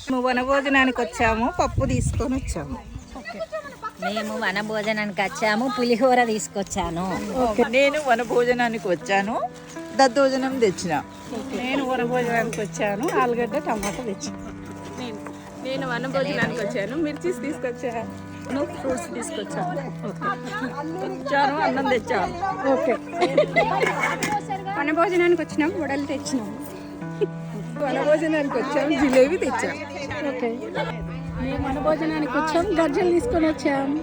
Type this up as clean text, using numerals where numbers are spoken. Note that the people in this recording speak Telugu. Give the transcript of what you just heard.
మేము వనభోజనానికి వచ్చాము, పప్పు తీసుకొని వచ్చాము. మేము వనభోజనానికి వచ్చాము, పులిహోర తీసుకొచ్చాను. నేను వనభోజనానికి వచ్చాను, దద్దోజనం తెచ్చిన. నేను వనభోజనానికి వచ్చాను, ఆలుగడ్డ టమాటా తెచ్చాను. నేను వనభోజనానికి వచ్చాను, మిర్చీస్ తీసుకొచ్చాను, ఫ్రూట్స్ తీసుకొచ్చాను. వచ్చాను, అన్నం తెచ్చాను. ఓకే. వనభోజనానికి వచ్చినాము, వడలు తెచ్చినాము. వనభోజనానికి వచ్చాము, జిలేబీ తెచ్చాము. ఓకే. మేము వనభోజనానికి వచ్చాము, గజ్జలు తీసుకొని వచ్చాము.